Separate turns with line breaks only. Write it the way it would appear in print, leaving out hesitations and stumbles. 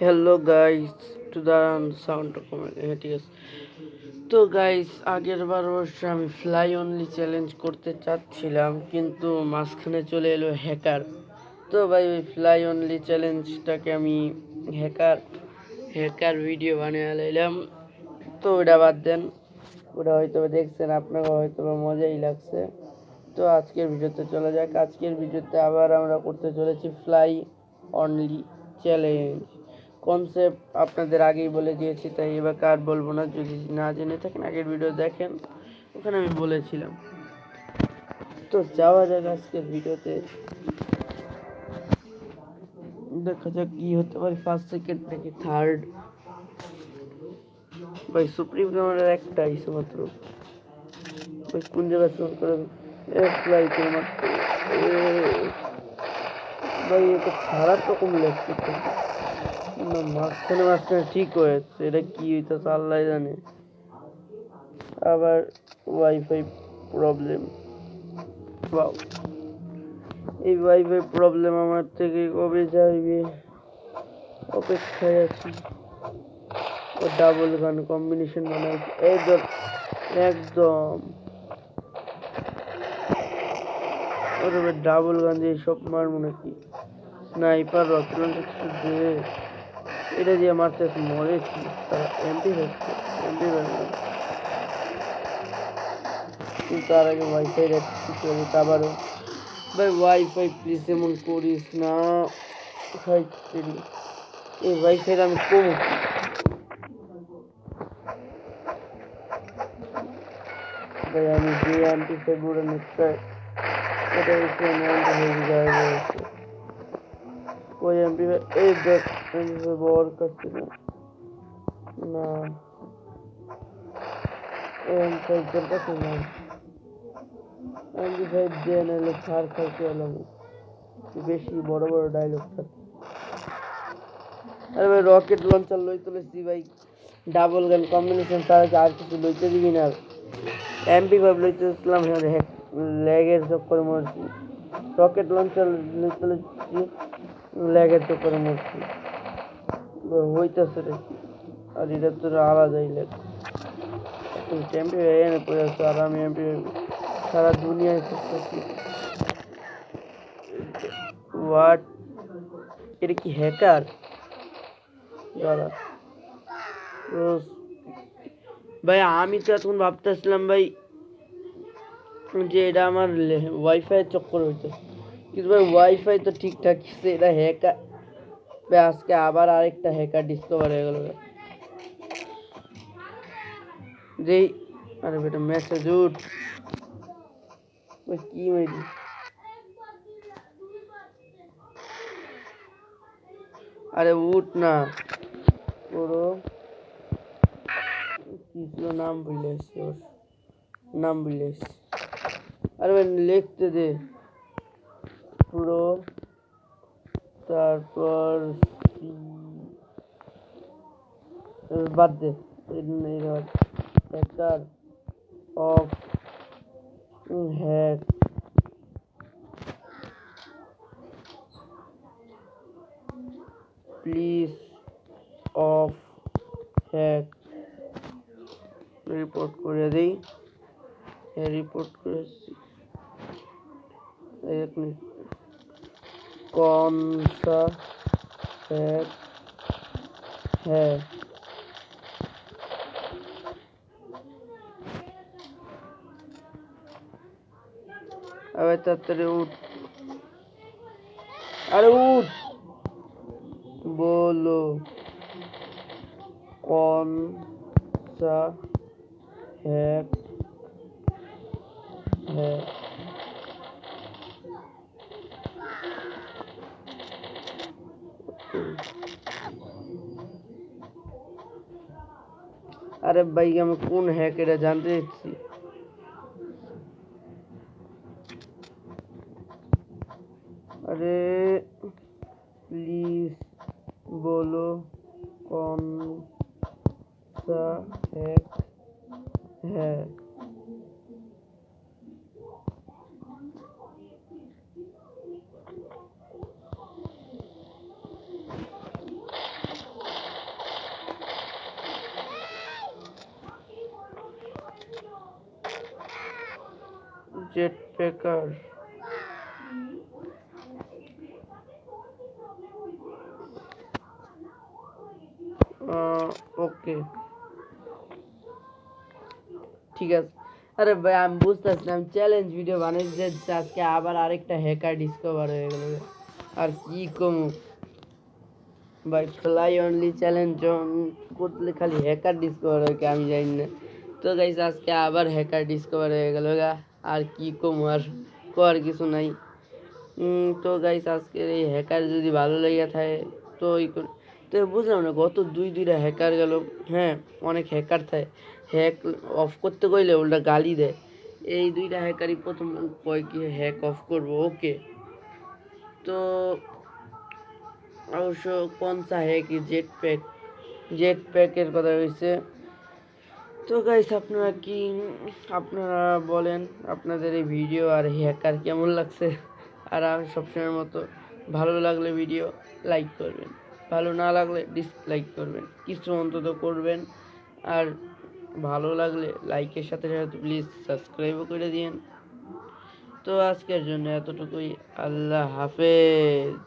Hello guys, to the sound হ্যাঁ ঠিক আছে। তো গাইস, আগের বার অবশ্য আমি ফ্লাই অনলি চ্যালেঞ্জ করতে চাচ্ছিলাম, কিন্তু মাঝখানে চলে এলো হ্যাকার। তো ভাই ওই ফ্লাই অনলি চ্যালেঞ্জটাকে আমি হ্যাকার হ্যাকার ভিডিও বানিয়ে লাইলাম। তো ওটা বাদ দেন, ওটা হয়তো দেখছেন, আপনাকে হয়তো মজাই লাগছে। তো আজকের ভিডিওতে চলে যাক। আজকের ভিডিওতে আবার আমরা করতে চলেছি ফ্লাই অনলি চ্যালেঞ্জ। কনসেপ্ট আপনাদের আগেই বলে দিয়েছি, তাই এবার কার বলবো না। যদি না জেনে থাকেন আগের ভিডিও দেখেন, ওখানে আমি বলেছিলাম। তো যাওয়া যাক আজকের ভিডিওতে, দেখা যাক কি হতে পারে, ফার্স্ট সেকেন্ড নাকি থার্ড। ভাই সুপ্রিম ক্যামেরার একটা আইসো মাত্র, ভাই কোন জায়গায় শোট করে ফ্লাই করে মাত্র। ভাই এটা খারাপ রকম লাগছে না, মাঝখানে মাঝখানে ঠিক হয়েছে, এটা কি হইতেছে আল্লাহ জানে। আবার ওয়াইফাই প্রবলেম। বাও, এই ওয়াইফাই প্রবলেম আমার থেকে কবে যাইবে, অপেক্ষায় আছি। ও ডাবল গান কম্বিনেশন বানাইছে, এই ধর একদম। ওরে ভাই ডাবল গান দিয়ে সব মারবো নাকি? স্নাইপার রকেট লঞ্চার কিছু দে, এটা দিয়ে মারতে মরেছি। তারা এমপি হচ্ছে, এমপি বানালাম, কিন্তু তার আগে ওয়াইফাই রেখে আবারও। ভাই ওয়াইফাই প্লিজ এমন করিস না ভাই, এই ওয়াইফাই আমি কম। ভাই আমি যে এমপি ফেব্রুয়ারি নিশ্চয় এটা হচ্ছে হয়ে যায়। ওই এমপি এই দেখ, এমপি বর করছে না, না এমপি তোর কাছে না, এমপি ফাইভ দিয়ে নাহলে ছাড় খাইতে হলাম। বেশি বড় বড় ডায়লগ থাকে। আরে ভাই রকেট লঞ্চার লই তুলেছি ভাই, ডাবল গান কম্বিনেশন ছাড়া আর কিছু লইতে দিবি না। এমপি ফাইভ লইতেছিলাম, ল্যাগের চক্করে মরছি। রকেট লঞ্চার লইতে লইছি, ল্যাগের চক্করে মরছি। হইতেছে রে, আর এটা তোর আলাদাই ল্যাগ। তুমি এমপি এনে পড়ে আছো, আর আমি এমপি সারা দুনিয়ায় খুঁজতেছি। হোয়াট, এটা কি হ্যাকার? দাঁড়া ভাই, আমি তো এখন ভাবতেছিলাম ভাই যে এটা আমার ওয়াইফাই চক্কর হইতো, কিন্তু ভাই ওয়াইফাই তো ঠিকঠাক আছে, এটা হ্যাকার। ভাই আজকে আবার আরেকটা হ্যাকার ডিসকভার হয়ে গেল যেই। আরে বেটা মেসেজ উঠ, ওই কি মেরি, আরে উঠ না। পুরো কি ছিল নাম ভুলে এসছি, ওর নাম ভুলে এসছি। আরে ভাই লিখতে দে পুরো, তারপর বাদ দে, hacker of hack, please of hack report করে দিই। হ্যাঁ রিপোর্ট করেছি। এক মিনিট, কনসা হ্যাক হ্যাঁ। আরে তাড়াতাড়ি উঠ, আরে উঠ, বলো কনসা হ্যাক হ্যাঁ। আরে ভাই আমি কোন হ্যাক এটা জানতে চাচ্ছি। আরে প্লিজ বলো কোন সা হ্যাক হ্যাঁ। প্যাকার। ওকে, ঠিক আছে। আরে ভাই আমি বুঝতেছি না, আমি চ্যালেঞ্জ ভিডিও বানাইতে যাচ্ছি, আজকে আবার আরেকটা হ্যাকার ডিসকভার হয়ে গেল। আর কি কম ভাই, ফ্লাই অনলি চ্যালেঞ্জ করলে খালি হ্যাকার ডিসকভার হয় কি আমি জানি না। তো গাইস আজকে আবার হ্যাকার ডিসকভার হয়ে গেল গা, আর কি কম আর করার কিছু নাই। তো গাইস আজকের এই হ্যাকার যদি ভালো লেগে থাকে তো তো বুঝলাম না, গত দুইটা হ্যাকার গেল। হ্যাঁ, অনেক হ্যাকার থাকে, হ্যাক অফ করতে কইলে উল্টা গালি দেয়। এই দুইটা হ্যাকারই প্রথম কয় কি হ্যাক অফ করব, ওকে। তো অবশ্য কোনসা হ্যাক, জেট প্যাকের কথা হয়েছে। তো গাইস আপনারা বলেন আপনাদের এই ভিডিও আর হ্যাকার কেমন লাগছে। আর আমি সবসময়ের মতো ভালো লাগলে ভিডিও লাইক করবেন, ভালো না লাগলে ডিসলাইক করবেন, কিছু অন্তত করবেন। আর ভালো লাগলে লাইকের সাথে সাথে প্লিজ সাবস্ক্রাইবও করে দিন। তো আজকের জন্য এতটুকুই, আল্লাহ হাফেজ।